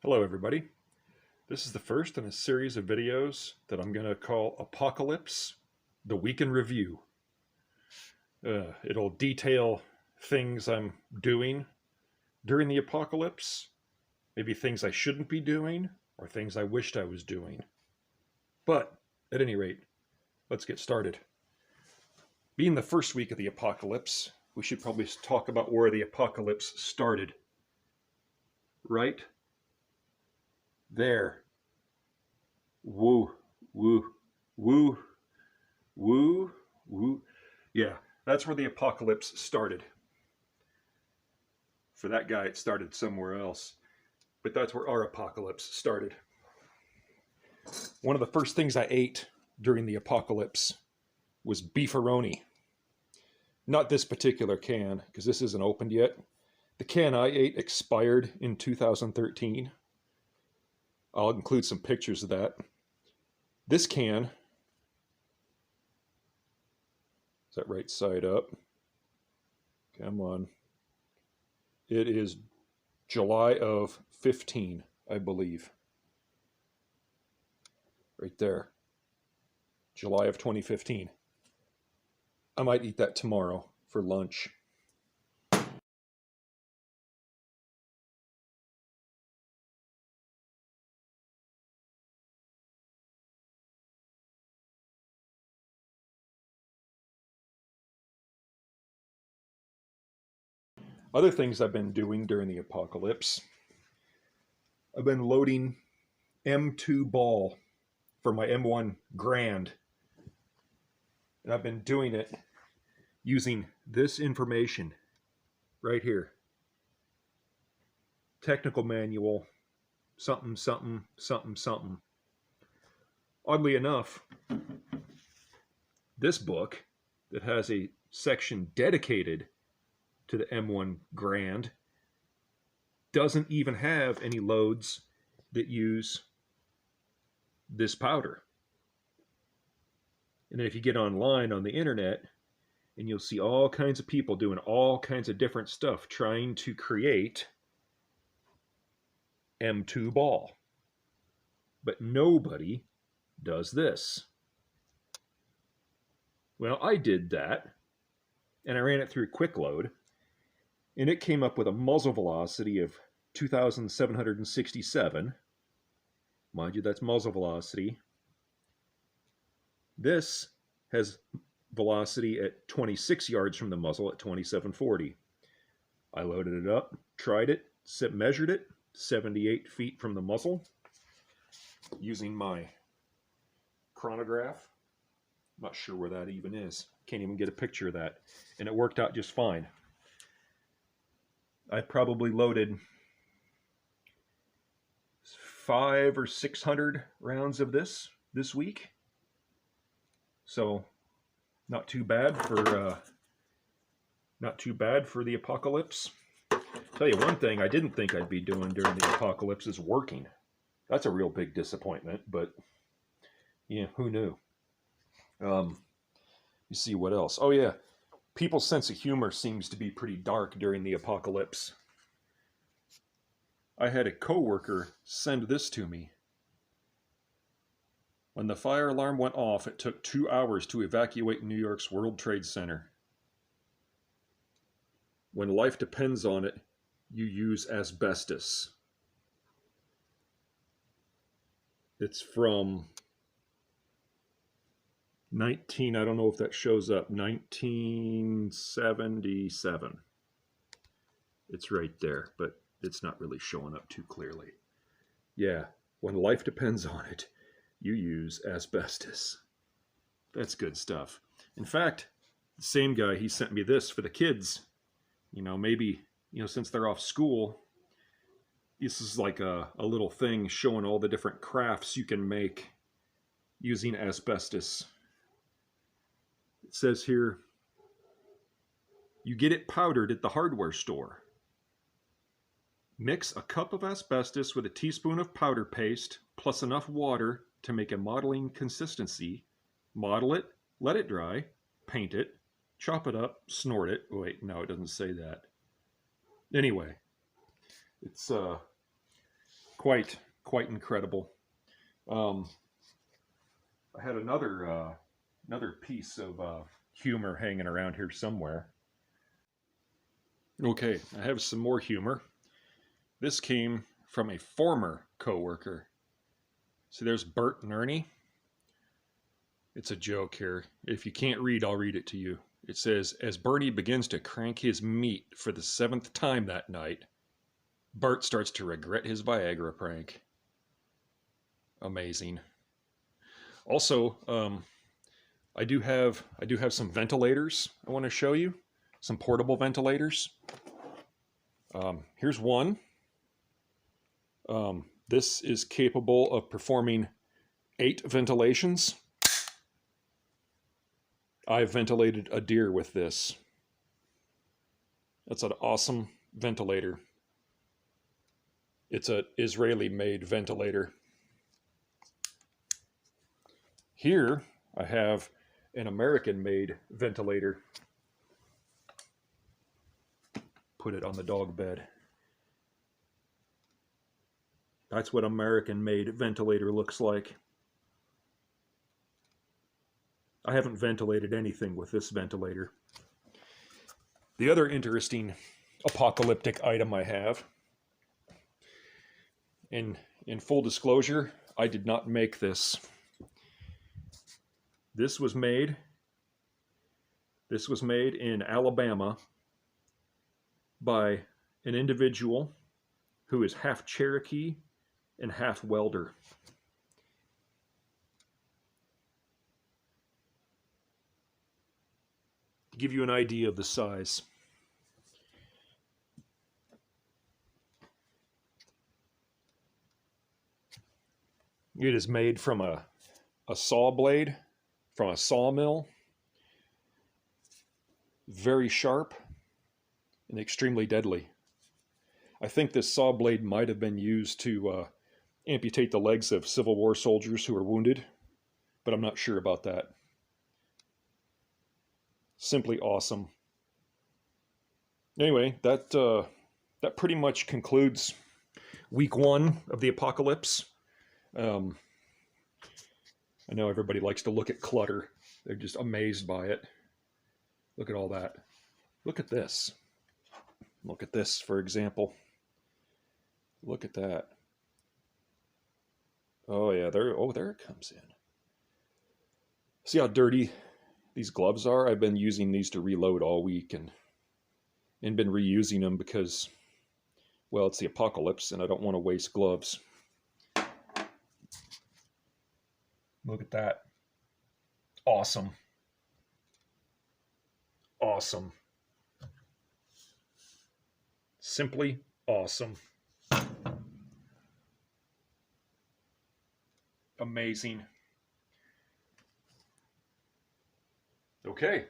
Hello everybody. This is the first in a series of videos that I'm going to call Apocalypse, the Week in Review. It'll detail things I'm doing during the apocalypse, maybe things I shouldn't be doing, or things I wished I was doing. But, at any rate, let's get started. Being the first week of the apocalypse, we should probably talk about where the apocalypse started. Right there. Woo, woo, woo, woo, woo. Yeah, that's where the apocalypse started. For that guy, it started somewhere else. But that's where our apocalypse started. One of the first things I ate during the apocalypse was Beefaroni. Not this particular can, because this isn't opened yet. The can I ate expired in 2013. I'll include some pictures of that. This can, is that right side up? Come on. It is July of 15, I believe. Right there. July of 2015. I might eat that tomorrow for lunch. Other things I've been doing during the apocalypse. I've been loading M2 ball for my M1 Grand. And I've been doing it using this information right here. Technical manual, something, something, something, something. Oddly enough, this book that has a section dedicated to the M1 Grand doesn't even have any loads that use this powder. And then if you get online on the internet, and you'll see all kinds of people doing all kinds of different stuff trying to create M2 ball. But nobody does this. Well, I did that, and I ran it through quick load, and it came up with a muzzle velocity of 2,767. Mind you, that's muzzle velocity. This has velocity at 26 yards from the muzzle at 2740. I loaded it up, tried it, measured it, 78 feet from the muzzle, using my chronograph. I'm not sure where that even is. Can't even get a picture of that. And it worked out just fine. I probably loaded 500 or 600 rounds of this week. So not too bad for the apocalypse. Tell you one thing I didn't think I'd be doing during the apocalypse is working. That's a real big disappointment, but yeah, who knew? You see what else? Oh yeah, people's sense of humor seems to be pretty dark during the apocalypse. I had a coworker send this to me. When the fire alarm went off, it took 2 hours to evacuate New York's World Trade Center. When life depends on it, you use asbestos. It's from I don't know if that shows up, 1977. It's right there, but it's not really showing up too clearly. Yeah, when life depends on it, you use asbestos. That's good stuff. In fact, the same guy, he sent me this for the kids. Maybe, since they're off school, this is like a little thing showing all the different crafts you can make using asbestos. It says here, you get it powdered at the hardware store. Mix a cup of asbestos with a teaspoon of powder paste plus enough water to make a modeling consistency. Model it, let it dry, paint it, chop it up, snort it. Wait, no, it doesn't say that. Anyway, it's quite incredible. I had another piece of humor hanging around here somewhere. Okay, I have some more humor. This came from a former coworker. So there's Bert and Ernie. It's a joke here. If you can't read, I'll read it to you. It says, as Bernie begins to crank his meat for the 7th time that night, Bert starts to regret his Viagra prank. Amazing. Also, I do have some ventilators I want to show you. Some portable ventilators. Here's one. This is capable of performing 8 ventilations. I've ventilated a deer with this. That's an awesome ventilator. It's an Israeli-made ventilator. Here I have an American-made ventilator. Put it on the dog bed. That's what American-made ventilator looks like. I haven't ventilated anything with this ventilator. The other interesting apocalyptic item I have, in full disclosure, I did not make this. This was made in Alabama by an individual who is half Cherokee and half welder. To give you an idea of the size. It is made from a saw blade, from a sawmill. Very sharp and extremely deadly. I think this saw blade might have been used to amputate the legs of Civil War soldiers who were wounded, but I'm not sure about that. Simply awesome. Anyway, that pretty much concludes week 1 of the apocalypse. I know everybody likes to look at clutter. They're just amazed by it. Look at all that. Look at this. Look at this, for example. Look at that. Oh yeah, there it comes in. See how dirty these gloves are? I've been using these to reload all week and been reusing them because, well, it's the apocalypse and I don't want to waste gloves. Look at that. Awesome. Awesome. Simply awesome. Amazing. Okay.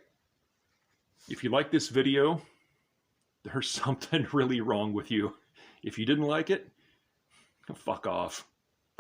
If you like this video, there's something really wrong with you. If you didn't like it, fuck off.